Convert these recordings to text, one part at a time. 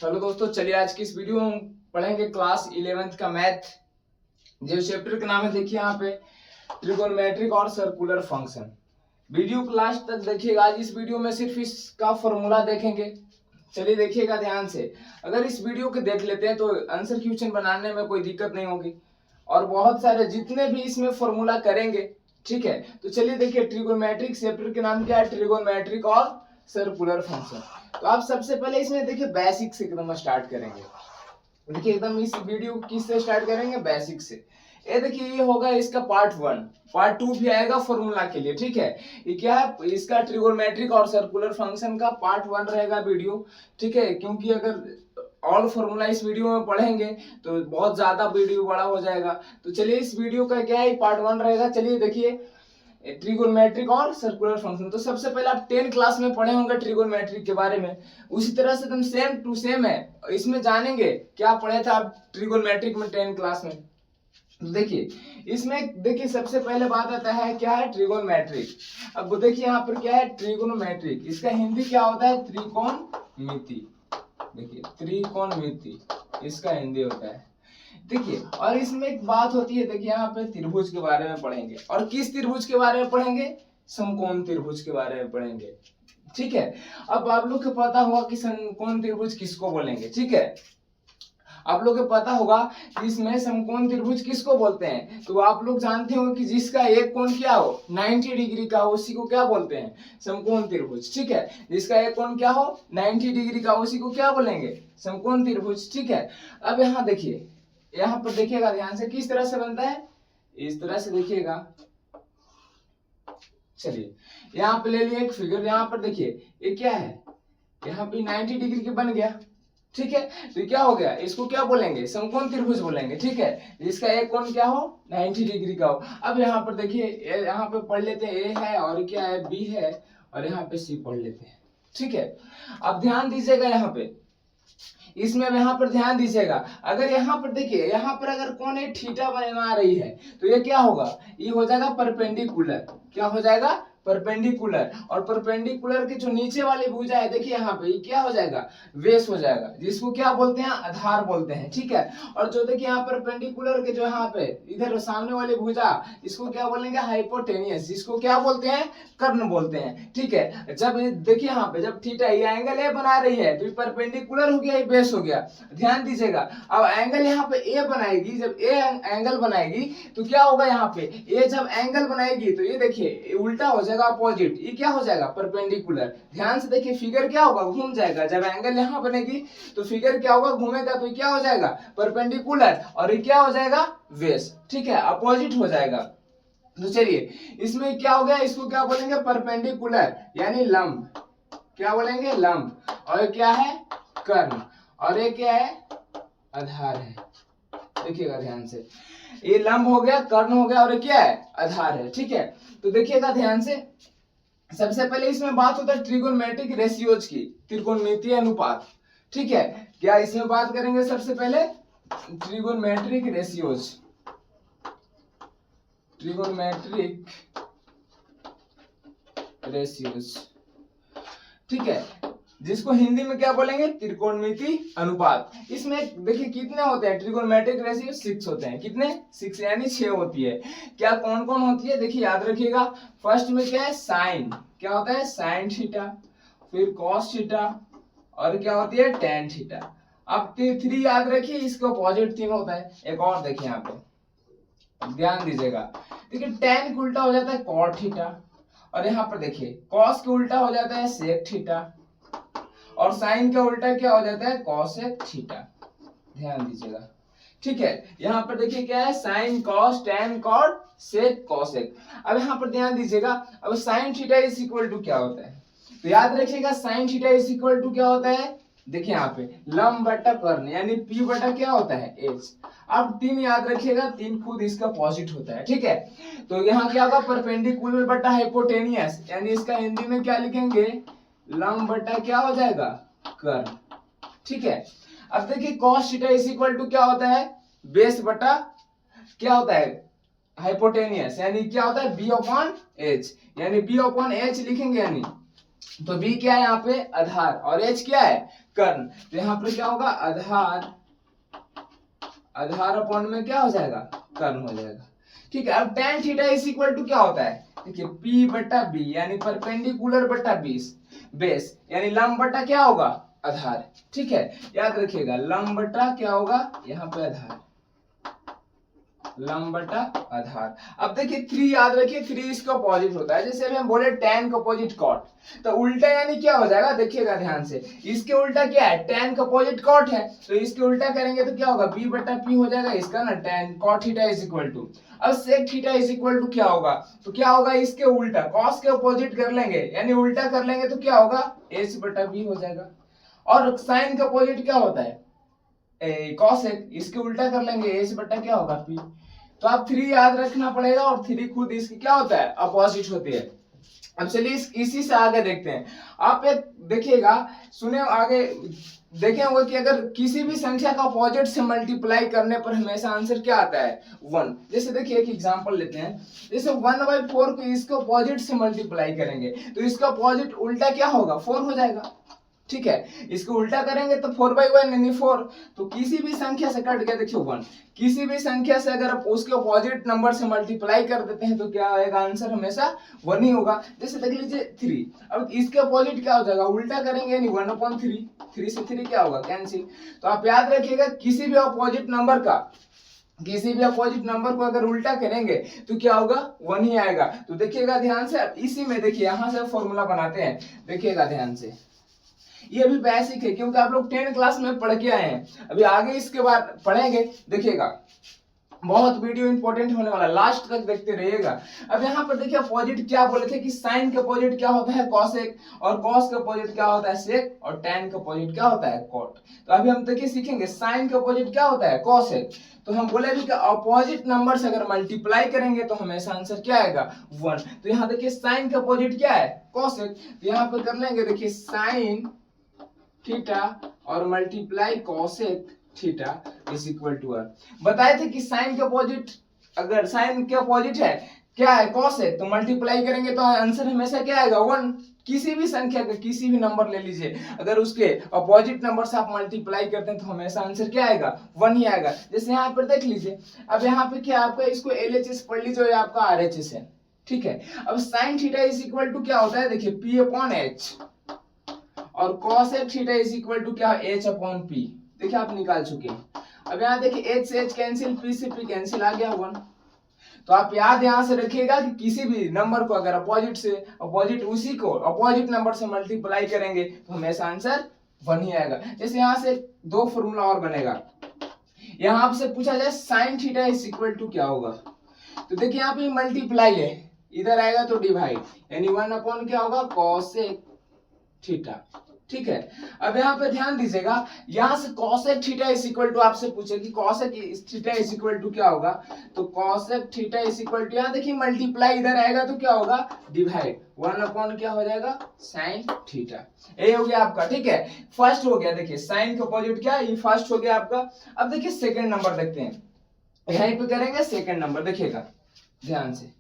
चलो दोस्तों, चलिए आज की इस वीडियो में हम पढ़ेंगे क्लास 11th का मैथ। जो चैप्टर का नाम है देखिए यहाँ पे, ट्रिगोनोमेट्रिक और सर्कुलर फंक्शन। वीडियो को लास्ट तक देखिएगा। आज इस वीडियो में सिर्फ इसका फॉर्मूला देखेंगे। चलिए देखिएगा ध्यान से। अगर इस वीडियो को देख लेते हैं तो आंसर क्वेश्चन बनाने में कोई दिक्कत नहीं होगी, और बहुत सारे जितने भी इसमें फॉर्मूला करेंगे, ठीक है। तो चलिए देखिए, ट्रिगोनोमेट्रिक चैप्टर के नाम क्या है, ट्रिगोनोमेट्रिक और सर्कुलर फंक्शन। तो आप सबसे पहले इसमें देखिए बेसिक से एकदम स्टार्ट करेंगे। देखिए एकदम इस वीडियो को किससे स्टार्ट करेंगे, बेसिक से। ये देखिए, ये होगा इसका पार्ट 1। पार्ट 2 भी आएगा फॉर्मूला के लिए, ठीक है। ये क्या है, इसका ट्रिगोनोमेट्रिक और सर्कुलर फंक्शन का पार्ट 1 रहेगा वीडियो, ठीक है। क्योंकि अगर ऑल फॉर्मूला इस वीडियो में पढ़ेंगे तो बहुत ज्यादा वीडियो बड़ा हो जाएगा। तो चलिए इस वीडियो का क्या है, पार्ट 1 रहेगा। चलिए देखिए ट्रिगोनोमेट्रिक और सर्कुलर फंक्शन। तो सबसे पहले आप 10 क्लास में पढ़े होंगे ट्रिगोनोमेट्रिक के बारे में, उसी तरह से एकदम सेम टू सेम है। इसमें जानेंगे क्या पढ़े थे आप ट्रिगोनोमेट्रिक में 10 क्लास में। तो देखिए इसमें देखिए सबसे पहले बात आता है क्या है, ट्रिगोनोमेट्रिक। अब देखिए यहाँ पर क्या है, ट्रिगोनोमेट्रिक। इसका हिंदी क्या होता है, त्रिकोणमिति। देखिए त्रिकोणमिति इसका हिंदी होता है। देखिए और इसमें एक बात होती है, देखिए यहाँ पे त्रिभुज के बारे में पढ़ेंगे। और किस त्रिभुज के बारे में पढ़ेंगे, समकोण त्रिभुज के बारे में पढ़ेंगे, ठीक है। अब आप लोग को पता होगा कि समकोण त्रिभुज किसको बोलेंगे, ठीक है। आप लोग को पता होगा कि इसमें समकोण त्रिभुज किसको बोलते हैं। तो आप लोग जानते हो कि जिसका एक कोण क्या हो 90 डिग्री का, उसी को क्या बोलते हैं, समकोण त्रिभुज, ठीक है। जिसका एक कोण क्या हो 90 डिग्री का, उसी को क्या बोलेंगे, समकोण त्रिभुज, ठीक है। अब यहाँ देखिए, यहाँ पर देखिएगा ध्यान से, किस तरह से बनता है, इस तरह से देखिएगा। चलिए यहाँ पे ले लिए एक फिगर। यहाँ पर देखिए ये क्या है, यहाँ पे 90 डिग्री के बन गया, ठीक है। तो क्या हो गया, इसको क्या बोलेंगे, समकोण त्रिभुज बोलेंगे, ठीक है। जिसका एक कोण क्या हो 90 डिग्री का हो। अब यहाँ पर देखिए, यहाँ पे पढ़ लेते हैं ए है, और क्या है बी है, और यहाँ पे सी पढ़ लेते हैं, ठीक है। अब ध्यान दीजिएगा यहाँ पे, इसमें यहाँ पर ध्यान दीजिएगा। अगर यहाँ पर देखिए, यहाँ पर अगर कोण एक थीटा बना रही है तो ये क्या होगा, ये हो जाएगा परपेंडिकुलर। क्या हो जाएगा, परपेंडिकुलर। और परपेंडिकुलर के जो नीचे वाली भुजा है देखिए यहाँ पे, ये क्या हो जाएगा, बेस हो जाएगा, जिसको क्या बोलते हैं, आधार बोलते हैं, ठीक है। और जो देखिए यहाँ परपेंडिकुलर के जो यहाँ पे इधर सामने वाली भुजा, इसको क्या बोलेंगे, हाइपोटेनियस, जिसको क्या बोलते हैं, कर्ण बोलते हैं, ठीक है। जब देखिए यहाँ पे जब थीटा ये एंगल ए बना रही है तो ये परपेंडिकुलर हो गया, ये बेस हो गया। ध्यान दीजिएगा, अब एंगल यहाँ पे ए बनाएगी, जब ए एंगल बनाएगी तो क्या होगा, यहाँ पे ए जब एंगल बनाएगी तो ये देखिए उल्टा हो जाएगा, अपोजिट। ये क्या हो जाएगा, परपेंडिकुलर। ध्यान से देखिए, फिगर क्या होगा, घूम जाएगा। जब एंगल यहाँ बनेगी तो फिगर क्या होगा, घूमेगा, तो क्या हो जाएगा, परपेंडिकुलर, और ये क्या हो जाएगा, बेस, ठीक है, अपोजिट हो जाएगा। तो चलिए इसमें क्या हो गया, इसको क्या बोलेंगे, परपेंडिकुलर यानी लंब। क्या बोलेंगे, लंब। और क्या है, कर्ण। और ये क्या है, आधार है। देखिएगा ध्यान से, ये लंब हो गया, कर्ण हो गया, और क्या है, आधार है, ठीक है। तो देखिएगा ध्यान से, सबसे पहले इसमें बात होता है ट्रिगोनोमेट्रिक रेशियोज की, त्रिकोणमितीय अनुपात, ठीक है। क्या इसमें बात करेंगे सबसे पहले, ट्रिगोनोमेट्रिक रेशियोज, ट्रिगोनोमेट्रिक रेशियोज, ठीक है, जिसको हिंदी में क्या बोलेंगे, त्रिकोणमिति अनुपात। इसमें देखिए कितने होते हैं ट्रिगोनोमेट्रिक रेशियो, 6 होते हैं। कितने, 6 यानी 6 होती है। क्या कौन कौन होती है, देखिए याद रखिएगा। फर्स्ट में क्या है, साइन, क्या होता है, साइन थीटा, फिर कॉस थीटा, और क्या होती है, टेन थीटा। अब 3 याद रखिए, इसका अपोजिट 3 होता है। एक और देखिए यहाँ पे ध्यान दीजिएगा, देखिए टेन का उल्टा हो जाता है कॉट थीटा, और यहाँ पर देखिए कॉस के उल्टा हो जाता है सेक थीटा, और साइन का उल्टा क्या हो जाता है, कॉसेक थीटा। ध्यान दीजिएगा, ठीक है। यहाँ पर देखिए क्या है, sine cos tan cot sec cosec. अब यहाँ पर ध्यान दीजिएगा, अब sine theta is equal to क्या होता है, तो याद रखिएगा sine theta is equal to क्या होता है, देखिए यहाँ पे लंब बटा कर्ण, यानी पी बटा क्या होता है, एच। अब 3 याद रखिएगा, 3 खुद इसका अपोजिट होता है, ठीक है। तो यहाँ क्या होगा, परपेंडिकुलर बटा हाइपोटेनियस, यानी इसका हिंदी में क्या लिखेंगे, लंब बटा क्या हो जाएगा, कर्ण, ठीक है। अब देखिए cos theta is equal to क्या होता है, बेस बटा क्या होता है, हाइपोटेनियस, यानी क्या होता है, b अपॉन एच, यानी b अपॉन एच लिखेंगे, यानी तो बी क्या है यहाँ पे आधार और एच क्या है कर्ण। तो यहाँ पे क्या होगा आधार, आधार अपॉन में क्या हो जाएगा कर्ण हो जाएगा। ठीक है, अब tan theta is equal to क्या होता है देखिए P बटा B यानी परपेंडिकुलर बटा बेस यानी लंब बटा क्या होगा आधार। ठीक है, याद रखिएगा लंब बटा क्या होगा यहाँ पे आधार, लंब बटा आधार। अब देखिए 3 याद रखिए 3 इसका अपोजिट होता है, जैसे अभी हम बोले tan का अपोजिट cot, तो उल्टा यानी क्या हो जाएगा देखिएगा ध्यान से, इसके उल्टा क्या है tan का अपोजिट cot है, तो इसके उल्टा करेंगे तो क्या होगा b बटा p हो जाएगा इसका ना tan cot theta is equal to, अब sec theta is equal to क्या होगा, तो क्या होगा इसके उल्टा cos के अपोजिट कर लेंगे यानी उल्टा कर लेंगे तो क्या होगा h बटा b हो जाएगा। और sin का अपोजिट क्या होता है cosec, इसके उल्टा कर लेंगे h बटा क्या होगा p। तो आप 3 याद रखना पड़ेगा और 3 खुद इसकी क्या होता है अपोजिट होती है। अब चलिए इसी से आगे देखते हैं। आप एक देखिएगा सुने आगे देखे होंगे कि अगर किसी भी संख्या का अपोजिट से मल्टीप्लाई करने पर हमेशा आंसर क्या आता है 1। जैसे देखिए एक एग्जांपल लेते हैं, जैसे 1/4 को इसके अपोजिट से मल्टीप्लाई करेंगे तो इसका अपोजिट उल्टा क्या होगा 4 हो जाएगा। ठीक है, इसको उल्टा करेंगे तो 4/1 यानी 4, तो किसी भी संख्या से कट गया देखिए 1, किसी भी संख्या से अगर आप उसके अपोजिट नंबर से मल्टीप्लाई कर देते हैं तो क्या आएगा आंसर हमेशा 1 ही होगा। जैसे देख लीजिए 3, अब इसके अपोजिट क्या हो जाएगा उल्टा करेंगे यानी 1/3, 3 से 3 क्या होगा कैंसिल। तो आप याद रखिएगा किसी भी अपोजिट नंबर का, किसी भी अपोजिट नंबर को अगर उल्टा करेंगे तो क्या होगा 1 ही आएगा। तो देखिएगा ध्यान से, इसी में देखिए यहां से फॉर्मूला बनाते हैं, देखिएगा ध्यान से, ये भी बेसिक है क्योंकि आप लोग 10 क्लास में पढ़ के आए हैं, अभी आगे इसके बाद पढ़ेंगे, देखिएगा बहुत वीडियो इंपॉर्टेंट होने वाला, लास्ट तक देखते रहिएगा। अब यहाँ पर देखिए अपोजिट क्या बोले थे कि साइन के अपोजिट क्या होता है कॉसेक, और कॉस के अपोजिट क्या होता है सेक, और टैन के अपोजिट क्या होता है कॉट। तो अभी हम देखिए सीखेंगे साइन के अपोजिट क्या होता है कॉसेक, तो हम बोले भी कि अपोजिट नंबर से अगर मल्टीप्लाई करेंगे तो हमेशा आंसर क्या आएगा 1। तो यहाँ देखिए साइन के अपोजिट क्या है कॉसेक, तो यहाँ पर कर लेंगे देखिए साइन थीटा और multiply cosec theta is equal to r। बताए थे कि साइन के अपोजिट, अगर साइन के अपोजिट है क्या है कॉसेक, तो मल्टीप्लाई करेंगे तो आंसर हमेशा क्या आएगा 1। किसी भी संख्या का किसी भी नंबर ले लीजिए, अगर उसके अपोजिट नंबर से आप मल्टीप्लाई करते हैं तो हमेशा आंसर क्या आएगा 1 ही आएगा। जैसे यहाँ पर देख लीजिए, अब यहाँ पे क्या आपका इसको LHS पढ़ लीजिए, ये आपका RHS है। ठीक है, अब sine theta is equal to क्या होता है देखिए P/H, और cosec theta is equal to क्या H/P। देखिए आप निकाल चुके हैं। अब यहाँ देखिए H से H कैंसिल, P से P कैंसिल, आ गया 1। तो आप याद यहाँ से रखिएगा कि किसी भी नंबर को अगर अपोजिट से अपोजिट उसी को अपोजिट नंबर से मल्टीप्लाई करेंगे तो हमेशा आंसर 1 ही आएगा। जैसे यहाँ से 2 फॉर्मूला और बनेगा, यहाँ आपसे पूछा जाए sine theta is equal to क्या होगा, तो देखिए यहाँ पे मल्टीप्लाई है, इधर आएगा तो डिवाइड, यानी 1 क्या होगा कॉसेक थीटा। ठीक है, अब यहाँ पे ध्यान दीजिएगा, यहाँ से cosec theta is equal to आपसे पूछे कि cosec theta is equal to क्या होगा, तो cosec theta is equal to यहाँ देखिए मल्टीप्लाई इधर आएगा तो क्या होगा डिवाइड, 1 क्या हो जाएगा साइन थीटा। ये हो गया आपका। ठीक है, फर्स्ट हो गया, देखिए साइन के अपोजिट क्या ये फर्स्ट हो गया आपका। अब देखिए सेकंड नंबर देखते हैं, यहीं पे करेंगे सेकंड नंबर, देखिएगा ध्यान से,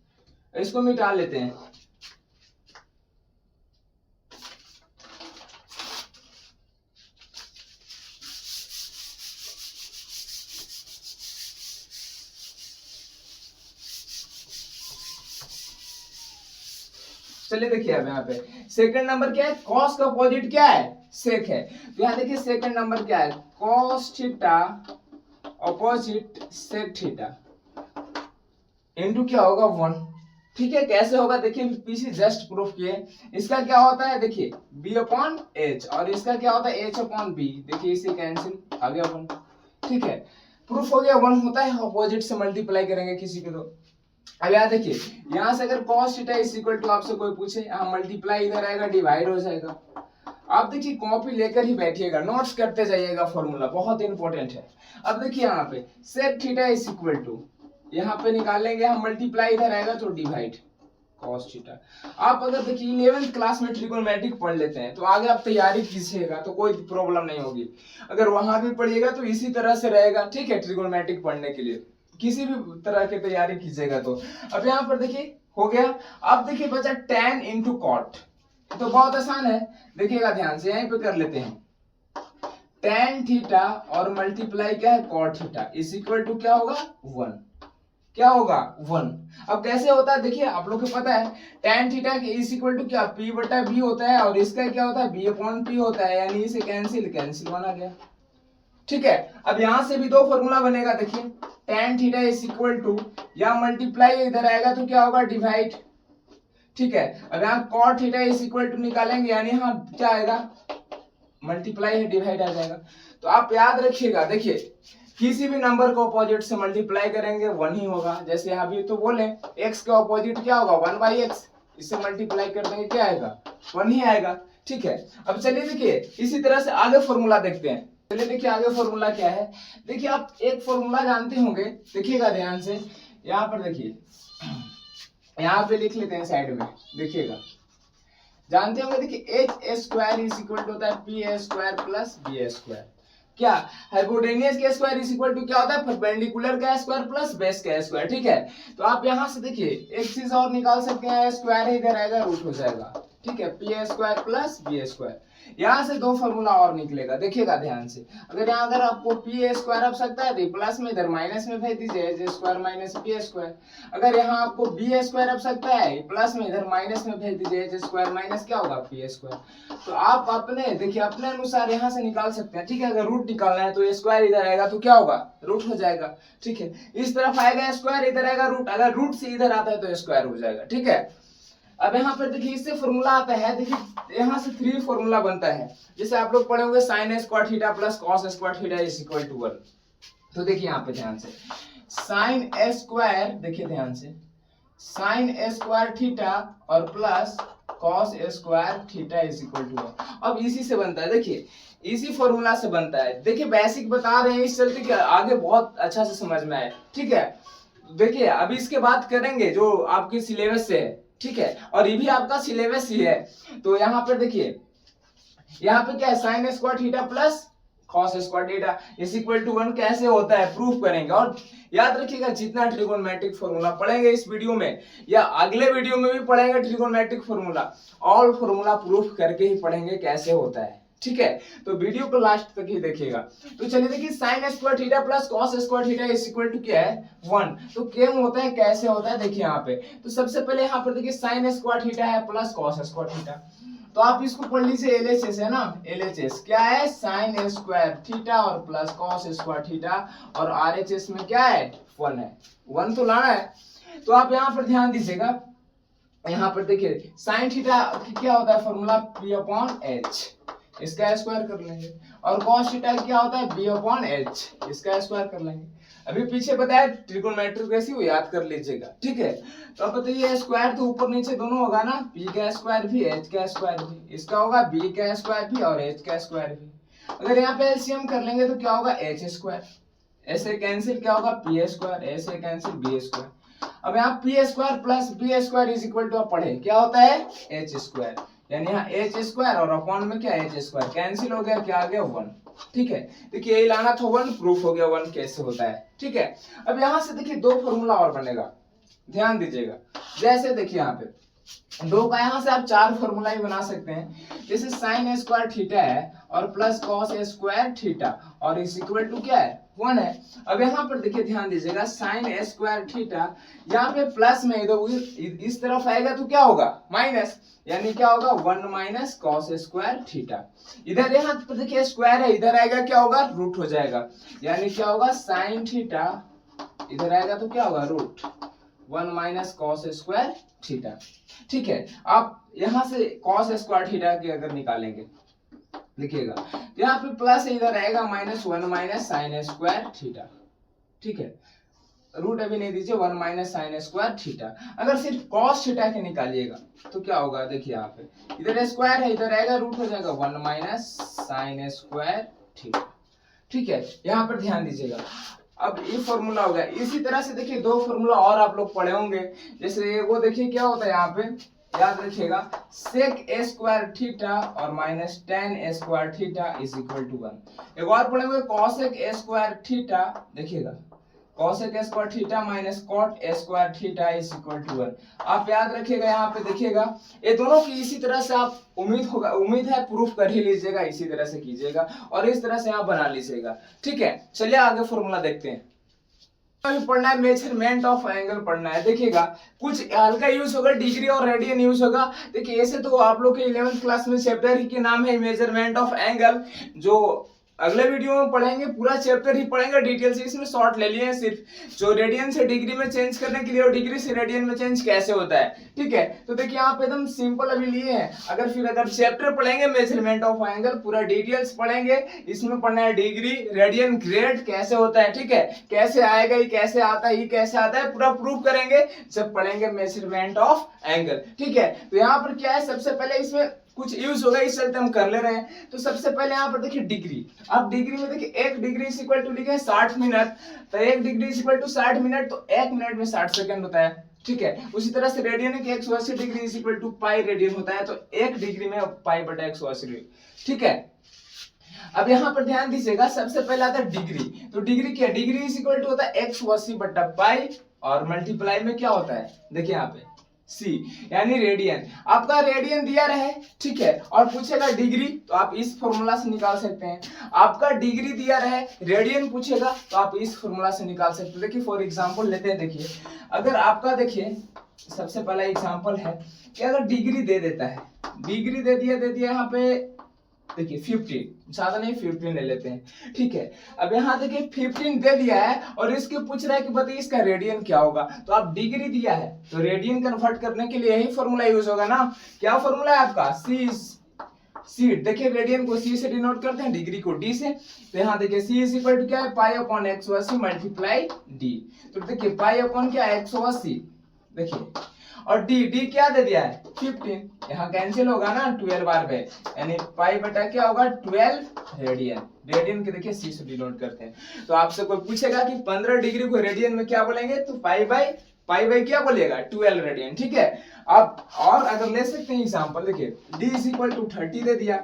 इसको मिटा लेते हैं। चलिए देखिए अब यहाँ पे सेकंड नंबर क्या है, कॉस का अपोजिट क्या है सेक है, तो यहाँ देखिए सेकंड नंबर क्या है cos theta opposite sec theta into क्या होगा 1। ठीक है, कैसे होगा देखिए पीछे जस्ट प्रूफ किए, इसका क्या होता है देखिए B/H और इसका क्या होता है H/B, देखिए इसे कैंसिल आ गया 1। ठीक है, प्रूफ हो गया 1 होता है अपोजिट से मल्टीप्लाई करेंगे किसी को। तो अब याद देखिए यहाँ से अगर cos theta is equal to आपसे कोई पूछे, यहाँ मल्टीप्लाई इधर आएगा डिवाइड हो जाएगा। आप देखिए कॉपी लेकर ही बैठिएगा, नोट्स करते जाइएगा, फॉर्मूला बहुत इंपॉर्टेंट है। अब देखिए यहाँ पे sec theta is equal to, यहाँ पे निकालेंगे हम मल्टीप्लाई इधर आएगा तो डिवाइड cos थीटा। आप अगर देखिए 11th क्लास में ट्रिगोनोमेट्रिक पढ़ लेते हैं तो आगे आप तैयारी कीजिएगा तो कोई प्रॉब्लम नहीं होगी, अगर वहां भी पढ़िएगा तो इसी तरह से रहेगा। ठीक है, ट्रिगोनोमेट्रिक पढ़ने के लिए किसी भी तरह की तैयारी कीजिएगा। तो अब यहाँ पर देखिए हो गया। अब देखिए बचा tan इंटू कॉट, तो बहुत आसान है, देखिएगा ध्यान से, यहीं पे कर लेते हैं। tan थीटा और मल्टीप्लाई क्या है cot theta is equal to क्या होगा 1, क्या होगा 1। अब कैसे होता है देखिए, आप लोग को पता है tan थीटा के इज इक्वल टू क्या p बटा b होता है, और इसका क्या होता है b अपॉन p होता है, यानी इसे कैंसिल बना गया। ठीक है, अब यहां से भी दो फॉर्मूला बनेगा, देखिए tan theta is equal to, या मल्टीप्लाई इधर आएगा तो क्या होगा डिवाइड। ठीक है, अब यहाँ cot theta is equal to निकालेंगे, यानी यहाँ क्या आएगा मल्टीप्लाई है डिवाइड आ जाएगा। तो आप याद रखिएगा, देखिए किसी भी नंबर को अपोजिट से मल्टीप्लाई करेंगे 1 ही होगा। जैसे यहाँ भी तो बोले x का अपोजिट क्या होगा 1/x, इससे मल्टीप्लाई कर देंगे क्या आएगा 1 ही आएगा। ठीक है, अब चलिए देखिए इसी तरह से आगे फॉर्मूला देखते हैं। चलिए देखिए आगे फॉर्मूला क्या है। देखिए आप एक फॉर्मूला जानते होंगे, देखिएगा ध्यान से, यहाँ पर देखिए, यहाँ पे लिख लेते हैं साइड में, देखिएगा जानते होंगे, देखिए h² इज इक्वल टू होता है p² प्लस b²। क्या हाइपोटेनियस के स्क्वायर इज इक्वल टू क्या होता है परपेंडिकुलर का स्क्वायर प्लस बेस का स्क्वायर। ठीक है, तो आप यहां से देखिए एक चीज और निकाल सकते हैं, स्क्वायर इधर आएगा रूट हो जाएगा। ठीक है, p² प्लस b², यहाँ से दो फॉर्मूला और निकलेगा, देखिएगा ध्यान से। अगर यहाँ अगर आपको p² आ सकता है तो प्लस में इधर माइनस में भेज दीजिए h² माइनस p²। अगर यहाँ आपको b² आ सकता है प्लस में इधर माइनस में भेज दीजिए h² माइनस क्या होगा p²। तो आप अपने देखिए अपने अनुसार यहाँ से निकाल सकते हैं। ठीक है, अगर रूट निकालना है तो स्क्वायर इधर आएगा तो क्या होगा रूट हो जाएगा। ठीक है, इस तरफ आएगा स्क्वायर, इधर आएगा रूट, अगर रूट से इधर आता है तो स्क्वायर हो जाएगा। ठीक है, अब यहाँ पर देखिए इससे फॉर्मूला आता है, देखिए यहाँ से 3 फॉर्मूला बनता है। जैसे आप लोग पढ़े होंगे sin square theta plus cos square theta is equal to 1। तो देखिए यहाँ पे ध्यान से sin स्क्वायर, देखिए ध्यान से sin स्क्वायर थीटा और plus cos square theta is equal to 1। अब इसी से बनता है, देखिए इसी फॉर्मूला से बनता है। देखिए बेसिक बता रहे हैं इस चलते कि आगे बहुत अच्छा से समझ में आए। ठीक है, देखिए अभी इसके बाद करेंगे जो आपके सिलेबस से है। ठीक है, और ये भी आपका सिलेबस ही है। तो यहाँ पर देखिए यहाँ पे क्या है sin square theta plus cos square theta is equal to 1 कैसे होता है प्रूफ करेंगे। और याद रखिएगा जितना ट्रिगोनोमेट्रिक फॉर्मूला पढ़ेंगे इस वीडियो में या अगले वीडियो में भी पढ़ेंगे trigonometric formula, all formula proof करके ही पढ़ेंगे कैसे होता है। ठीक है, तो वीडियो को लास्ट तक ही देखिएगा। तो चलिए देखिए sin square theta plus cos square theta is equal to क्या है 1। तो क्या होता है कैसे होता है देखिए यहाँ पे। तो सबसे पहले यहाँ पर देखिए sin स्क्वायर थीटा है प्लस cos स्क्वायर थीटा, तो आप इसको पढ़ लीजिए LHS है ना, LHS क्या है sin स्क्वायर थीटा और प्लस cos स्क्वायर थीटा, और RHS में क्या है 1 है, 1 तो लाना है। तो आप यहाँ पर ध्यान दीजिएगा, यहाँ पर देखिए sin थीटा क्या होता है फॉर्मूला p/h, इसका स्क्वायर कर लेंगे, और cos थीटा क्या होता है b/h, इसका स्क्वायर कर लेंगे। अभी पीछे बताया ट्रिगोनोमेट्रिक रेशियो याद कर लीजिएगा। ठीक है, तो अब बताइए स्क्वायर तो ऊपर नीचे दोनों होगा ना, p का स्क्वायर भी h का स्क्वायर भी, इसका होगा b का स्क्वायर भी और h का स्क्वायर भी। अगर यहाँ पे एलसीएम कर लेंगे तो क्या होगा h², ऐसे कैंसिल क्या होगा p², ऐसे कैंसिल b²। अब यहाँ p² plus b² is equal to आप पढ़े क्या होता है h², यानी यहाँ h² और अपॉन में क्या h² कैंसिल हो गया, क्या आ गया 1। ठीक है, देखिए यही लाना था 1, प्रूफ हो गया 1 कैसे होता है। ठीक है, अब यहाँ से देखिए दो फॉर्मूला और बनेगा, ध्यान दीजिएगा। जैसे देखिए यहाँ पे दो का यहाँ से आप 4 फॉर्मूला ही बना सकते हैं। जैसे sin स्क्वायर थीटा है और प्लस cos स्क्वायर थीटा और इज इक्वल टू क्या है 1 है। अब यहाँ पर देखिए ध्यान दीजिएगा sin स्क्वायर थीटा, यहाँ पे प्लस में इस तरफ आएगा तो क्या होगा माइनस, यानी क्या होगा 1 माइनस cos स्क्वायर थीटा। इधर यहाँ पर देखिए स्क्वायर है, इधर आएगा क्या होगा रूट हो जाएगा, यानी क्या होगा sin थीटा, इधर आएगा तो क्या होगा root 1 minus cos square theta. ठीक है, आप यहाँ से cos स्क्वायर थीटा के अगर निकालेंगे लिखिएगा, यहाँ पे प्लस इधर आएगा -1 माइनस साइन स्क्वायर थीटा। ठीक है, रूट अभी नहीं दीजिए, 1 माइनस साइन स्क्वायर थीटा। अगर सिर्फ cos थीटा के निकालिएगा तो क्या होगा, देखिए यहाँ पे इधर स्क्वायर है, इधर आएगा रूट हो जाएगा 1 माइनस साइन स्क्वायर थीटा। ठीक है, यहाँ पर ध्यान दीजिएगा। अब ये फॉर्मूला हो गया। इसी तरह से देखिए दो फॉर्मूला और आप लोग पढ़े होंगे, जैसे वो देखिए क्या होता है यहाँ पे, याद रखिएगा sec a स्क्वायर थीटा और minus tan a square theta is equal to 1। एक और पढ़ेंगे cosec a स्क्वायर थीटा, देखिएगा cosec square theta minus cot square theta is equal to 1। आप याद रखिएगा, यहाँ पे देखिएगा ये दोनों की इसी तरह से आप उम्मीद है प्रूफ कर ही लीजिएगा, इसी तरह से कीजिएगा और इस तरह से आप बना लीजिएगा। ठीक है, चलिए आगे फॉर्मूला देखते हैं। पढ़ना है मेजरमेंट ऑफ एंगल पढ़ना है। देखिएगा कुछ हल्का यूज होगा, डिग्री और रेडियन यूज होगा। देखिए ऐसे तो आप लोग के 11th क्लास में चैप्टर ही के नाम है मेजरमेंट ऑफ एंगल, जो अगले वीडियो में पढ़ेंगे, पूरा चैप्टर ही पढ़ेंगे डिटेल से। इसमें शॉर्ट ले लिए हैं सिर्फ, जो रेडियन से डिग्री में चेंज करने के लिए और डिग्री से रेडियन में चेंज कैसे होता है। ठीक है, तो देखिए यहाँ पे एकदम सिंपल अभी लिए हैं। अगर चैप्टर पढ़ेंगे मेजरमेंट ऑफ एंगल, पूरा डिटेल्स पढ़ेंगे। इसमें पढ़ना है डिग्री, रेडियन, ग्रेड कैसे होता है। ठीक है, कैसे आएगा, ये कैसे आता है, ये कैसे आता है, पूरा प्रूफ करेंगे जब पढ़ेंगे मेजरमेंट ऑफ एंगल। ठीक है, तो यहाँ पर क्या है, सबसे पहले इसमें कुछ यूज होगा, इस चलते हम कर ले रहे हैं। तो सबसे पहले यहाँ पर देखिए डिग्री। अब डिग्री में देखिए 1 डिग्री इज इक्वल टू लिखे 60 मिनट, तो 1 degree is equal to 60 minute, तो 1 मिनट में 60 सेकंड होता है। ठीक है, उसी तरह से रेडियन है कि 180 degree is equal to pi radian होता है, तो 1 डिग्री में पाई बटा 180। ठीक है, अब यहाँ पर ध्यान दीजिएगा, सबसे पहले आता है डिग्री। तो डिग्री क्या, डिग्री इज इक्वल टू होता है 180 बटा पाई और मल्टीप्लाई में क्या होता है, देखिए यहाँ पे सी यानी रेडियन। आपका रेडियन दिया रहे, ठीक है, और पूछेगा डिग्री, तो आप इस फॉर्मूला से निकाल सकते हैं। आपका डिग्री दिया रहे, रेडियन पूछेगा, तो आप इस फॉर्मूला से निकाल सकते हैं। देखिए फॉर एग्जांपल लेते हैं। देखिए अगर आपका, देखिए सबसे पहला एग्जांपल है कि अगर डिग्री दे देता है, डिग्री दे दिया यहाँ पे देखिए 15, ज्यादा नहीं 15 ले लेते हैं। ठीक है, अब यहाँ देखिए 15 दे दिया है और इसके पूछ रहा है कि बताइए इसका रेडियन क्या होगा। तो आप डिग्री दिया है तो रेडियन कन्वर्ट करने के लिए यही फॉर्मूला यूज होगा ना। क्या फॉर्मूला है आपका, सी। देखिए रेडियन को सी से डिनोट करते हैं, डिग्री को डी से। तो यहाँ देखिए सी इज इक्वल टू क्या है, पाई अपॉन 180 मल्टीप्लाई डी। तो देखिए पाई अपॉन क्या 180, देखिए, और डी क्या दे दिया है 15, यहाँ कैंसिल होगा ना 12 बार पे, यानी पाई बटा क्या होगा 12 रेडियन। रेडियन के देखिए सी से डिनोट करते हैं। तो आपसे कोई पूछेगा कि 15 डिग्री को रेडियन में क्या बोलेंगे, तो पाई बाई क्या बोलिएगा 12 रेडियन। ठीक है, अब और अगर ले सकते हैं एग्जांपल, देखिए डी इज इक्वल टू 30 दे दिया,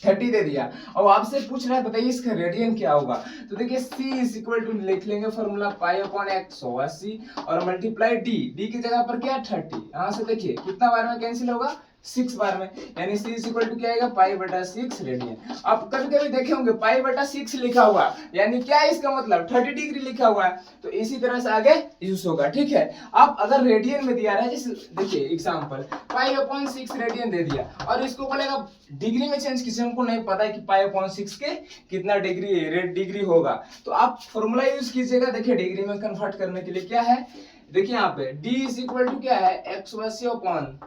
30 दे दिया और आपसे पूछ रहा है बताइए इसका रेडियन क्या होगा। तो देखिए C इज इक्वल टू लिख लेंगे फॉर्मूला पाई अपॉन 180 और मल्टीप्लाई डी की जगह पर क्या है 30। यहाँ से देखिए कितना बार में कैंसिल होगा, 6 बार में, यानी C इज इक्वल टू क्या आएगा, पाई बटा 6 रेडियन। आप कभी देखे होंगे पाई बटा 6 लिखा हुआ, यानी क्या है इसका मतलब 30 डिग्री लिखा हुआ है, तो इसी तरह से आगे यूज होगा। ठीक है, आप अगर रेडियन में दिया रहा है, जैसे देखिए एग्जांपल पाई अपॉन 6 रेडियन दे दिया और इसको बोलेगा डिग्री में चेंज किसी, हमको नहीं पता है कि पाई अपॉन 6 के कितना डिग्री होगा, तो आप फॉर्मूला यूज कीजिएगा। देखिए डिग्री में कन्वर्ट करने के लिए क्या है, देखिए यहाँ पे डी इज इक्वल टू क्या है 180 अपॉन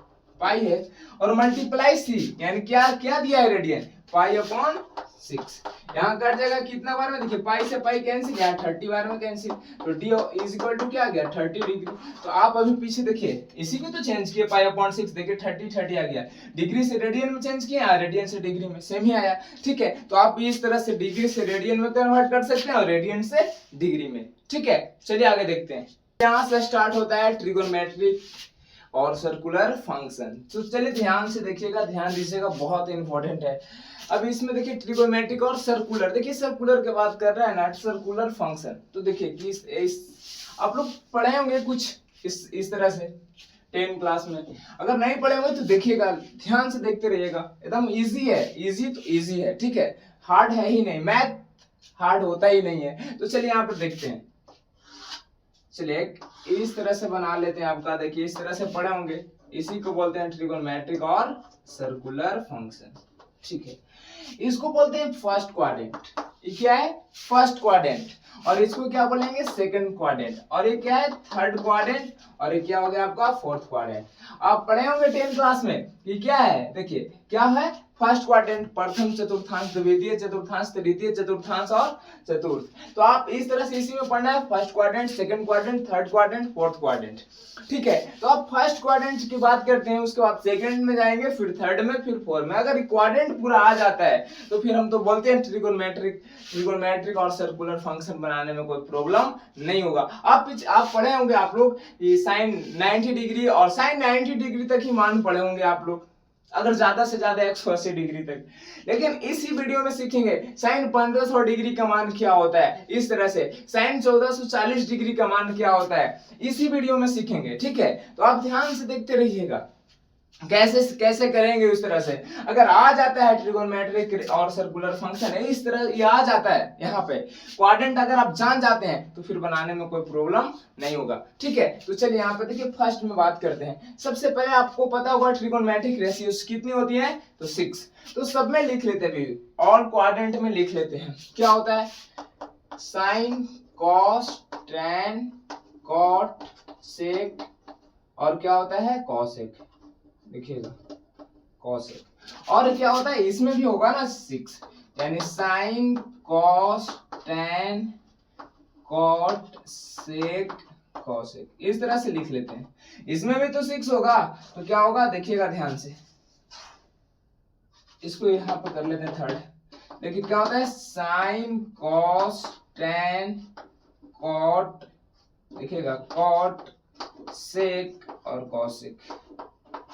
पाई है और मल्टीप्लाई सी, यानी क्या दिया है रेडियन, पाई अपॉन 6। यहाँ कट जाएगा कितना बार में, देखिए पाई से पाई कैंसिल, यहाँ 30 बार में कैंसिल, तो डी इज इक्वल टू क्या आ गया 30 डिग्री। तो आप अभी पीछे देखिए इसी को तो चेंज किए, पाई अपॉन 6 देखिए 30 आ गया, डिग्री से रेडियन में चेंज किया, रेडियन से डिग्री में सेम ही आया। ठीक है, तो आप इस तरह से डिग्री से रेडियन में कन्वर्ट कर सकते हैं और रेडियन से डिग्री में। ठीक है, चलिए आगे देखते हैं। यहाँ से स्टार्ट होता है ट्रिगोनोमेट्रिक और सर्कुलर फंक्शन। तो चलिए ध्यान से देखिएगा, ध्यान दीजिएगा, बहुत इंपॉर्टेंट है। अब इसमें देखिए ट्रिगोनोमेट्रिक और सर्कुलर, देखिए सर्कुलर की बात कर रहा है ना, सर्कुलर फंक्शन। तो देखिए आप लोग पढ़े होंगे कुछ इस तरह से 10 क्लास में, अगर नहीं पढ़े होंगे तो देखिएगा, ध्यान से देखते रहिएगा, एकदम इजी है, इजी तो इजी है। ठीक है, हार्ड है ही नहीं, मैथ हार्ड होता ही नहीं है। तो चलिए यहाँ पर देखते हैं, चलिए इस तरह से बना लेते हैं। आपका देखिए इस तरह से पढ़े होंगे, इसी को बोलते हैं ट्रिगोनोमेट्रिक और सर्कुलर फंक्शन। ठीक है, इसको बोलते हैं फर्स्ट क्वाड्रेंट, ये क्या है फर्स्ट क्वाड्रेंट, और इसको क्या बोलेंगे सेकंड क्वाड्रेंट, और ये क्या है थर्ड क्वाड्रेंट, और ये क्या हो गया आपका फोर्थ क्वाड्रेंट। आप पढ़े होंगे 10 क्लास में, ये क्या है, देखिए क्या है फर्स्ट क्वाड्रेंट, प्रथम चतुर्थांश, द्वितीय चतुर्थांश, तृतीय चतुर्थांश और चतुर्थ। तो आप इस तरह से इसी में पढ़ना है, first quadrant, second quadrant, third quadrant, fourth quadrant. ठीक है, तो आप फर्स्ट क्वाड्रेंट की बात करते हैं, उसके बाद सेकंड में जाएंगे, फिर थर्ड में, फिर फोर्थ में। अगर क्वाड्रेंट पूरा आ जाता है तो फिर हम तो बोलते हैं ट्रिगोनोमेट्रिक और सर्कुलर फंक्शन बनाने में कोई प्रॉब्लम नहीं होगा। आप पढ़े होंगे आप लोग साइन 90 डिग्री और साइन 90 डिग्री तक ही मान पढ़े होंगे आप लोग। अगर ज्यादा से ज्यादा 180 डिग्री तक। लेकिन इसी वीडियो में सीखेंगे साइन 1500 डिग्री का मान क्या होता है, इस तरह से साइन 1440 डिग्री का मान क्या होता है, इसी वीडियो में सीखेंगे। ठीक है, तो आप ध्यान से देखते रहिएगा कैसे कैसे करेंगे उस तरह से। अगर आ जाता है ट्रिगोनोमेट्रिक और सर्कुलर फंक्शन है इस तरह, ये आ जाता है यहाँ पे क्वाड्रेंट, अगर आप जान जाते हैं तो फिर बनाने में कोई प्रॉब्लम नहीं होगा। ठीक है, तो चलिए यहाँ पे देखिए फर्स्ट में बात करते हैं। सबसे पहले आपको पता होगा ट्रिगोनोमेट्रिक रेशियोज कितनी होती है, तो 6। तो सब में लिख लेते हैं, ऑल क्वाड्रेंट में लिख लेते हैं। क्या होता है, sine cos tan cot sec, और क्या होता है कॉसेक, देखिएगा कॉसेक। और क्या होता है इसमें भी होगा ना 6, यानी sine cos tan cot sec cosec, इस तरह से लिख लेते हैं। इसमें भी तो 6 होगा, तो क्या होगा देखिएगा ध्यान से, इसको यहाँ पे कर लेते हैं थर्ड। देखिए क्या होता है, साइन कॉस टैन कॉट, देखिएगा कॉट सेक और कॉसेक,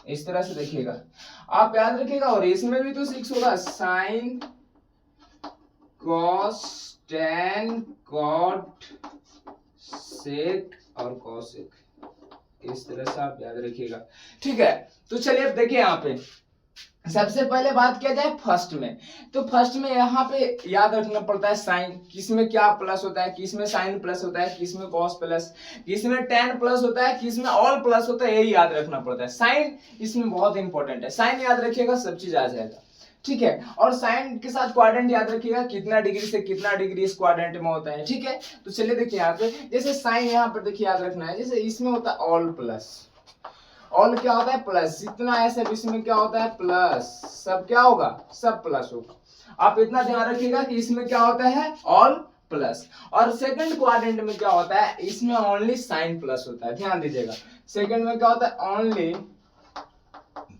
इस तरह से देखिएगा आप याद रखिएगा। और इसमें भी तो 6 होगा, sine cos tan cot sec और कॉसेक, इस तरह से आप याद रखिएगा। ठीक है, तो चलिए अब देखिए यहाँ पे सबसे पहले बात किया जाए फर्स्ट में, तो फर्स्ट में यहाँ पे याद रखना पड़ता है साइन, किसमें क्या प्लस होता है, किसमें साइन प्लस होता है, किसमें कॉस प्लस, किसमें टैन प्लस होता है, किसमें ऑल प्लस होता है, यही याद रखना पड़ता है। साइन इसमें बहुत इंपॉर्टेंट है, साइन याद रखिएगा सब चीज आ जाएगा। ठीक है, और साइन के साथ क्वाड्रेंट याद रखिएगा, कितना डिग्री से कितना डिग्री इस क्वाड्रेंट में होता है। ठीक है, तो चलिए देखिए यहाँ पे, जैसे साइन यहाँ पर देखिए याद रखना है, जैसे इसमें होता है ऑल प्लस, ऑल क्या होता है प्लस, जितना है सब इसमें क्या होता है प्लस, सब क्या होगा सब प्लस होगा। आप इतना ध्यान रखिएगा कि इसमें क्या होता है ऑल प्लस। और सेकंड क्वाड्रेंट में क्या होता है, इसमें ओनली साइन प्लस होता है, ध्यान दीजिएगा। सेकंड में क्या होता है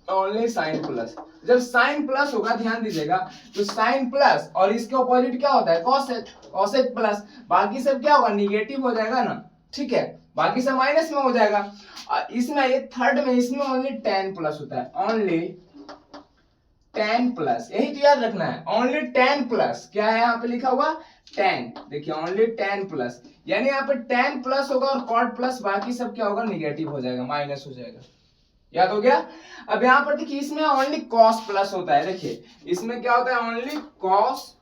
ओनली साइन प्लस। जब साइन प्लस होगा ध्यान दीजिएगा, तो साइन प्लस और इसके ऑपोजिट क्या होता है कॉसेक, कॉसेक प्लस, बाकी सब क्या होगा निगेटिव हो जाएगा ना। ठीक है, बाकी सब माइनस में हो जाएगा। इसमें ये थर्ड में इसमें ओनली टैन प्लस होता है, ओनली टैन प्लस, यही तो याद रखना है, ओनली टैन प्लस। क्या है यहाँ पे लिखा हुआ टैन, देखिए ओनली टैन प्लस, यानी यहाँ पे टैन प्लस होगा और कॉट प्लस, बाकी सब क्या होगा निगेटिव हो जाएगा, माइनस हो जाएगा। याद हो गया। अब यहाँ पर देखिए इसमें ओनली कॉस प्लस होता है, देखिए इसमें क्या होता है ओनली कॉस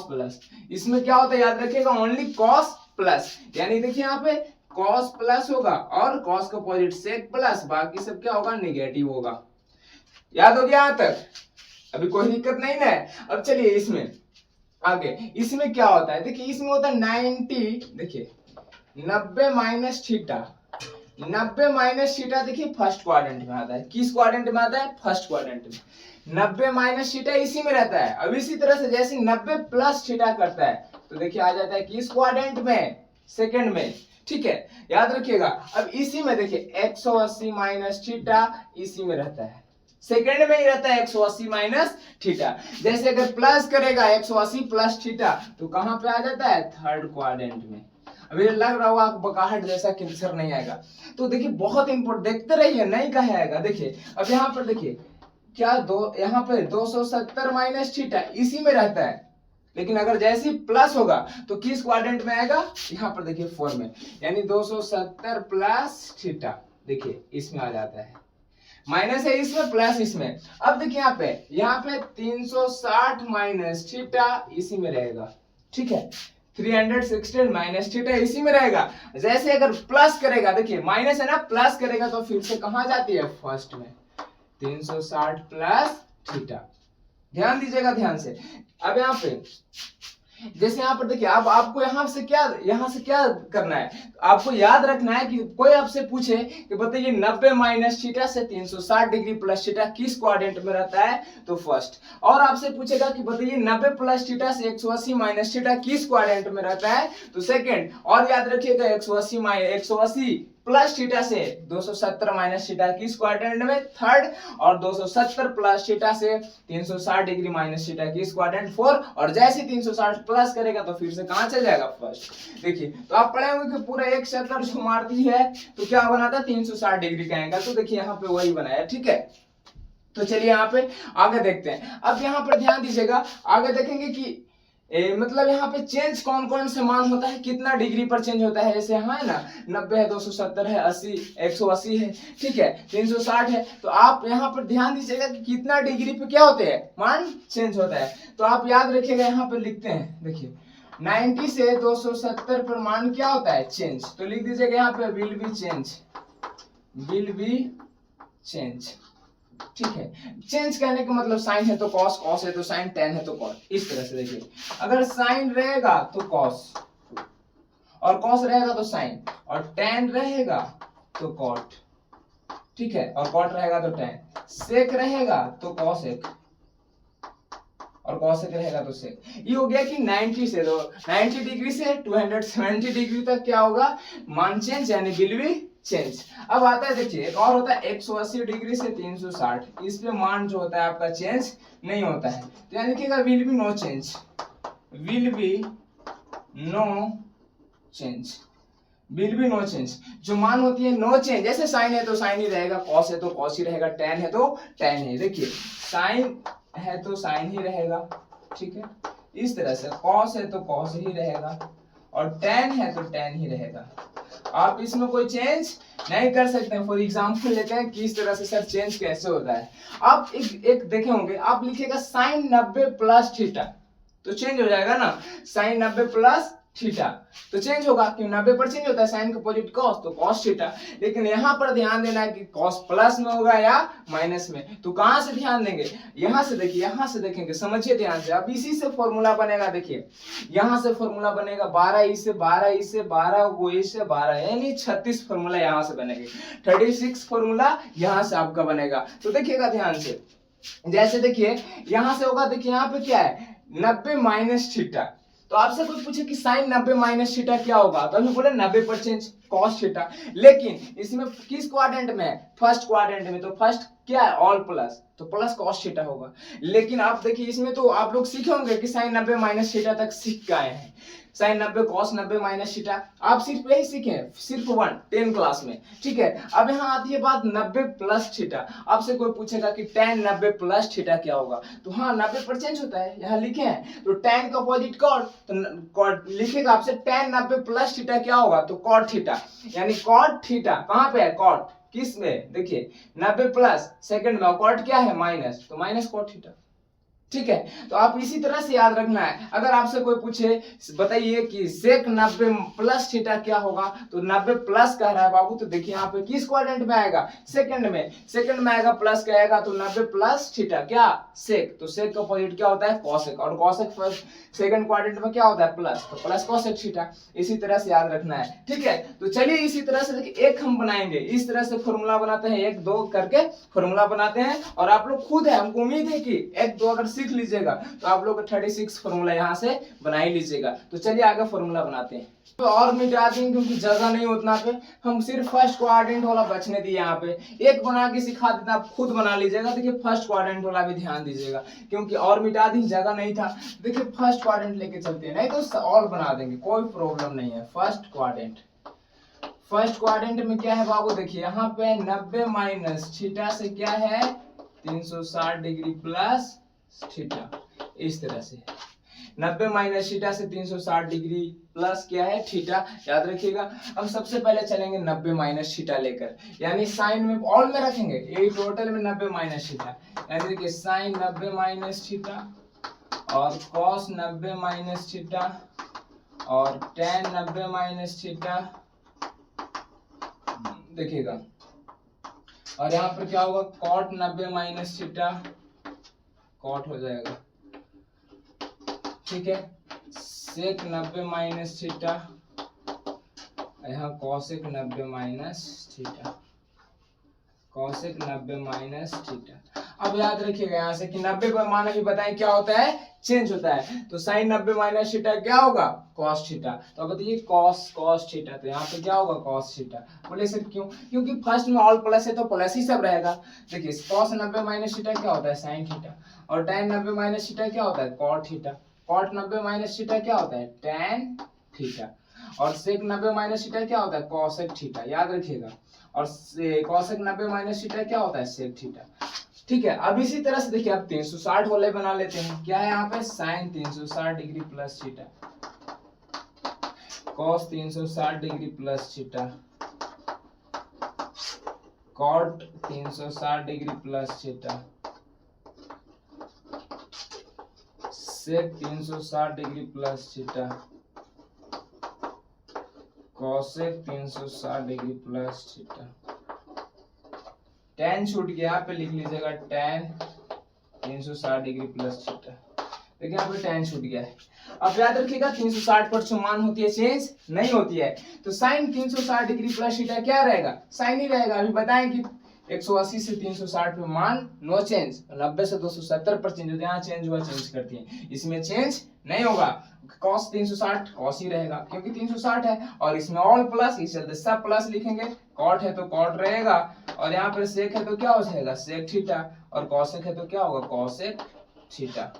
प्लस, इसमें क्या होता है याद रखिएगा ओनली कॉस प्लस, यानी देखिए यहाँ पे कॉस प्लस होगा और कॉस का अपोजिट सेक प्लस, बाकी सब क्या होगा निगेटिव होगा। याद हो गया यहाँ तक, अभी कोई दिक्कत नहीं ना। अब चलिए इसमें आगे, इसमें क्या होता है, देखिए इसमें होता है 90, देखिए 90 माइनस थीटा, 90 माइनस थीटा देखिए फर्स्ट क्वाड्रेंट में आता है, किस क्वाड्रेंट में आता है फर्स्ट क्वाड्रेंट में। 90 माइनस थीटा इसी में रहता है। अब इसी तरह से जैसे 90 प्लस थीटा करता है तो देखिए आ जाता है किस क्वाड्रेंट में, सेकंड में। ठीक है, याद रखिएगा। अब इसी में देखिए 180 माइनस थीटा इसी में रहता है, सेकंड में ही रहता है 180 माइनस थीटा। जैसे अगर प्लस करेगा 180 प्लस थीटा तो कहां पे आ जाता है थर्ड क्वाड्रेंट में। अभी लग रहा होगा बकाहट जैसा कि आंसर नहीं आएगा, तो देखिए बहुत इंपॉर्टेंट, देखते रहिए नहीं कहा आएगा। देखिए अब यहाँ पर देखिए क्या दो, यहाँ पे 270 माइनस थीटा इसी में रहता है, लेकिन अगर जैसे ही प्लस होगा तो किस क्वाड्रेंट में आएगा, यहाँ पर देखिए 4 में, यानी 270 प्लस थीटा देखिए इसमें आ जाता है, माइनस है इसमें प्लस इसमें। अब देखिए यहाँ पे 360 माइनस थीटा इसी में रहेगा। ठीक है, 316 माइनस थीटा इसी में रहेगा। जैसे अगर प्लस करेगा, देखिए माइनस है ना, प्लस करेगा तो फिर से कहां जाती है फर्स्ट में, 360 प्लस थीटा। ध्यान दीजिएगा ध्यान से। अब यहाँ पे जैसे यहाँ पर देखिए, अब आपको यहाँ से क्या करना है, आपको याद रखना है कि कोई आपसे पूछे कि बताइए 90 माइनस थीटा से 360 डिग्री प्लस थीटा किस क्वाड्रेंट में रहता है, तो फर्स्ट। और आपसे पूछेगा कि बताइए 90 प्लस थीटा से 180 माइनस थीटा किस क्वाड्रेंट में रहता है, तो सेकंड। और याद रखिएगा 180 प्लस थीटा से 270 माइनस थीटा किस क्वाड्रेंट में, थर्ड, और 270 प्लस थीटा से 360 डिग्री माइनस थीटा किस क्वाड्रेंट, फोर्थ, और जैसे 360 प्लस करेगा तो फिर से कहां चल जाएगा, फर्स्ट। देखिए तो आप पढ़े होंगे कि पूरा एक चक्कर जो मारती है तो क्या बनाता है, 360 डिग्री का एंगल। तो देखिए यहाँ पे वही बनाया, ठीक है। तो चलिए यहाँ पे आगे देखते हैं। अब यहाँ पर ध्यान दीजिएगा, आगे देखेंगे कि मतलब यहाँ पे चेंज कौन कौन से मान होता है, कितना डिग्री पर चेंज होता है। जैसे हाँ है ना, 90 है, 270 है, 80, 180 है, ठीक है, 360 है। तो आप यहाँ पर ध्यान दीजिएगा कि कितना डिग्री पे क्या होते हैं, मान चेंज होता है। तो आप याद रखिएगा, यहाँ पर लिखते हैं, देखिए 90 से 270 पर मान क्या होता है, चेंज। तो लिख दीजिएगा यहाँ पे will be change, will B change, ठीक है। चेंज कहने का मतलब साइन है तो कॉस, कॉस है तो साइन, टेन है तो कॉट, इस तरह से। देखिए अगर साइन रहेगा तो कॉस, और कॉस रहेगा तो साइन, और टेन रहेगा तो कॉट, ठीक है, और कॉट रहेगा तो टेन, सेक रहेगा तो कॉसेक, और कॉसेक रहेगा तो सेक। ये हो गया कि 90 से, तो 90 डिग्री से 270 डिग्री तक क्या होगा, मान चेंज, यानी विल बी चेंज। अब आता है, देखिए एक और होता है 180 डिग्री से 360, इस पे मान जो होता है आपका चेंज नहीं होता है। तो यानी लिखिएगा will be no change, will be no change, will be no change. जो मान होती है नो चेंज, जैसे साइन है तो साइन ही रहेगा, कॉस है तो कॉस ही रहेगा, टेन है तो टेन ही। देखिए साइन है तो साइन ही रहेगा, ठीक है, इस तरह से, कॉस है तो कॉस ही रहेगा, और टेन है तो टेन ही रहेगा। आप इसमें कोई चेंज नहीं कर सकते हैं। फॉर एग्जांपल लेते हैं कि इस तरह से सर चेंज कैसे होता है। आप एक देखे होंगे, आप लिखिएगा साइन 90 प्लस थीटा, तो चेंज हो जाएगा ना, साइन 90 प्लस थीटा तो चेंज होगा, क्यों 90 पर चेंज होता है, साइन का अपोजिट कॉस, तो कॉस थीटा। लेकिन यहाँ पर ध्यान देना है कि कॉस प्लस में होगा या माइनस में। तो कहां से ध्यान देंगे, यहाँ से देखिए, यहाँ से देखेंगे, समझिए ध्यान से। अब इसी से फॉर्मूला बनेगा, देखिए यहाँ से फॉर्मूला बनेगा 12 ई से 12 ई से 12 गो ई से 12, यानी 36 फॉर्मूला यहाँ से बनेगी, 36 फॉर्मूला यहाँ से आपका बनेगा। तो देखिएगा ध्यान से, जैसे देखिए यहाँ से होगा, देखिए यहाँ पे क्या है 90 माइनस थीटा। तो आपसे कोई पूछे कि साइन 90 माइनस थीटा क्या होगा, तो हम बोले 90 पर चेंज कॉस थीटा। लेकिन इसमें किस क्वाड्रेंट में है, फर्स्ट क्वाड्रेंट में, तो फर्स्ट क्या है, ऑल प्लस, तो प्लस कॉस थीटा होगा। लेकिन आप देखिए इसमें तो आप लोग सीखे होंगे कि साइन 90 माइनस थीटा तक सीख गए हैं, साइन 90 कॉस 90 माइनस थीटा आप सिर्फ यही सीखे, सिर्फ 10 क्लास में, ठीक है। अब यहाँ आती है बात 90 प्लस थीटा। आपसे कोई पूछेगा कि tan 90 प्लस थीटा क्या होगा, तो हाँ 90 पर चेंज होता है, यहाँ लिखे हैं। तो tan का अपोजिट कॉट, तो कॉट लिखेगा आपसे tan 90 प्लस थीटा क्या होगा, तो कॉट थीटा, यानी कॉट थीटा कहाँ पे है, कॉट किस में, देखिए 90 प्लस सेकंड में, कॉट क्या है माइनस, तो माइनस कॉट थीटा, ठीक है। तो आप इसी तरह से याद रखना है। अगर आपसे कोई पूछे बताइए कि सेक 90 प्लस थीटा क्या होगा, तो 90 प्लस कह रहा है बाबू, तो देखिए यहाँ पे किस क्वाड्रेंट में आएगा, सेकंड में, सेकंड में आएगा, प्लस का आएगा, तो 90 प्लस थीटा क्या, सेक, तो सेक का अपोजिट क्या होता है, कॉसेक, और कॉसेक फर्स्ट सेकंड क्वाड्रेंट में क्या होता है, प्लस, तो प्लस कॉसेक थीटा। इसी तरह से याद रखना है, ठीक है। तो चलिए इसी तरह से देखिए एक हम बनाएंगे, इस तरह से फॉर्मूला बनाते हैं, 1 2 करके फॉर्मूला बनाते हैं, और आप लोग खुद है, हमको उम्मीद है कि 1 2 अगर सीख लीजिएगा तो आप लोग 36 फॉर्मूला यहाँ से बना ही लीजिएगा। तो चलिए आगे फॉर्मूला बनाते हैं। तो और मिटा देंगे क्योंकि जगह नहीं उतना पे, हम सिर्फ फर्स्ट क्वाड्रेंट वाला बचने दिए, यहाँ पे एक बना के सिखा देता, आप खुद बना लीजिएगा। देखिए फर्स्ट क्वाड्रेंट वाला भी ध्यान दीजिएगा, क्योंकि और मिटा दी, जगह नहीं था। देखिए फर्स्ट क्वाड्रेंट लेके चलते हैं, नहीं तो और बना देंगे, कोई प्रॉब्लम नहीं है। फर्स्ट क्वाड्रेंट, फर्स्ट क्वाड्रेंट में क्या है बाबू, देखिए यहाँ पे 90 माइनस थीटा से क्या है 360 डिग्री प्लस थीटा, इस तरह से 90 माइनस थीटा से 360 डिग्री प्लस क्या है थीटा, याद रखिएगा। अब सबसे पहले चलेंगे 90 माइनस थीटा लेकर, यानी साइन में ऑल में रखेंगे, ये टोटल में 90 माइनस थीटा, यानी देखिए साइन 90 माइनस थीटा और कॉस 90 माइनस थीटा और tan 90 माइनस थीटा, देखिएगा। और यहाँ पर क्या होगा, कॉट 90 माइनस थीटा, कॉट हो जाएगा, ठीक है। सेक 90 माइनस थीटा, यहाँ cosec 90 minus theta, cosec 90 minus theta. अब याद रखिएगा यहाँ से कि 90 पर मान अभी बताएं क्या होता है, चेंज होता है। तो साइन 90 माइनस थीटा क्या होगा, कॉस थीटा। तो अब बताइए कॉस थीटा, तो यहाँ पे क्या होगा, कॉस थीटा। बोले सर क्यों, क्योंकि फर्स्ट में ऑल प्लस है तो प्लस ही सब रहेगा। देखिए कॉस 90 माइनस थीटा क्या होता है, साइन थीटा, और tan 90 माइनस थीटा क्या होता है, cot theta. Cot 90 minus theta क्या होता है, tan थीटा, और सेक 90 माइनस थीटा क्या होता है, कॉसेक थीटा, याद रखिएगा। और कॉसेक 90 माइनस थीटा क्या होता है, सेक थीटा। ठीक है, अब इसी तरह से देखिए आप 360 वाले बना लेते हैं। क्या है यहाँ पे, sine 360 degree plus theta, cos 360 degree plus theta, cot 360 degree plus theta, sec 360 degree plus theta, cosec 360 degree plus theta. tan छूट गया, यहाँ पे लिख लीजिएगा tan 360 डिग्री प्लस थीटा। देखिए यहाँ पे tan छूट गया है। अब याद रखिएगा 360 पर समान होती है, चेंज नहीं होती है। तो साइन 360 डिग्री प्लस थीटा क्या रहेगा, साइन ही रहेगा। अभी बताएं कि 180 से 360 पे मान नो चेंज, 90 से 270 पर चेंज होता है, यहाँ चेंज हुआ चेंज करती है, इसमें चेंज नहीं होगा। कॉस 360 कॉस ही रहेगा क्योंकि 360 है, और इसमें ऑल प्लस, इस चलते सब प्लस लिखेंगे। कॉट है तो कॉट रहेगा, और यहाँ पे सेक है तो क्या हो जाएगा, सेक थीटा, और कॉसेक है तो क्या होगा, कॉसेक थीटा।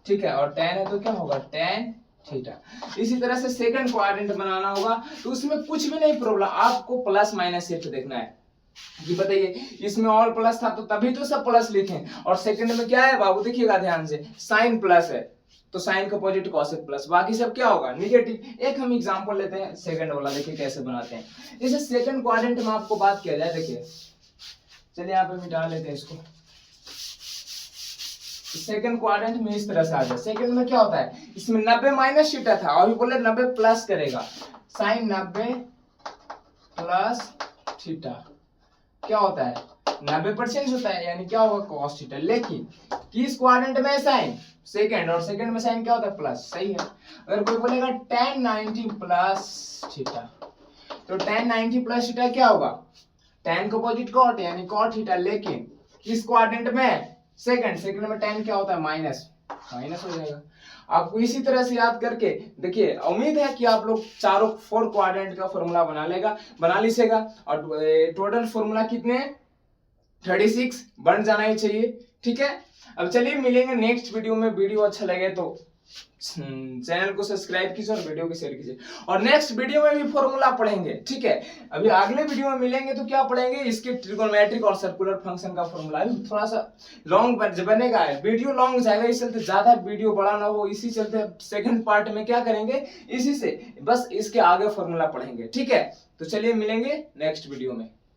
ठीक है, और tan है तो क्या होगा, tan थीटा। इसी तरह से सेकंड क्वाड्रेंट बनाना होगा, तो उसमें कुछ भी नहीं प्रॉब्लम, आपको प्लस माइनस सिर्फ देखना है। जी बताइए, इसमें ऑल प्लस था तो तभी तो सब प्लस लिखें, और सेकंड में क्या है बाबू, देखिएगा ध्यान से, साइन प्लस है तो साइन का अपोजिट कॉसेक प्लस, बाकी सब क्या होगा, निगेटिव। एक हम एग्जांपल लेते हैं सेकंड वाला, देखिए कैसे बनाते हैं। जैसे सेकंड क्वाड्रेंट में आपको बात किया जाए, देखिए चलिए यहाँ पे मिटा लेते हैं इसको। सेकंड क्वाड्रेंट में इस तरह से आ जाए। सेकंड में क्या होता है, इसमें 90 माइनस थीटा था, और बोले 90 प्लस करेगा, साइन 90 प्लस थीटा क्या होता है, 90% होता है, यानी क्या होगा, कॉस थीटा। लेकिन किस क्वाड्रेंट में साइन, सेकंड, और सेकंड में साइन क्या होता है, प्लस, सही है। अगर कोई बोलेगा tan 90 प्लस थीटा, तो tan 90 प्लस थीटा क्या होगा, tan का अपोजिट कॉट, यानी कॉट थीटा। लेकिन किस क्वाड्रेंट में, सेकंड में tan क्या होता है, माइनस हो जाएगा। आपको इसी तरह से याद करके देखिए, उम्मीद है कि आप लोग चारों 4 क्वाड्रेंट का फॉर्मूला बना लीजिएगा, और टोटल फॉर्मूला कितने, 36 बन जाना ही चाहिए। ठीक है, अब चलिए मिलेंगे नेक्स्ट वीडियो में। वीडियो अच्छा लगे तो चैनल को सब्सक्राइब कीजिए और वीडियो को शेयर कीजिए, और नेक्स्ट वीडियो में भी फॉर्मूला पढ़ेंगे। ठीक है, अभी अगले वीडियो में मिलेंगे तो क्या पढ़ेंगे, इसके ट्रिगोनोमेट्रिक और सर्कुलर फंक्शन का फॉर्मूला। थोड़ा सा लॉन्ग बनेगा, वीडियो लॉन्ग जाएगा, इस चलते ज्यादा वीडियो बड़ा ना हो, इसी चलते सेकंड पार्ट में क्या करेंगे, इसी से बस इसके आगे फॉर्मूला पढ़ेंगे। ठीक है, तो चलिए मिलेंगे नेक्स्ट वीडियो में।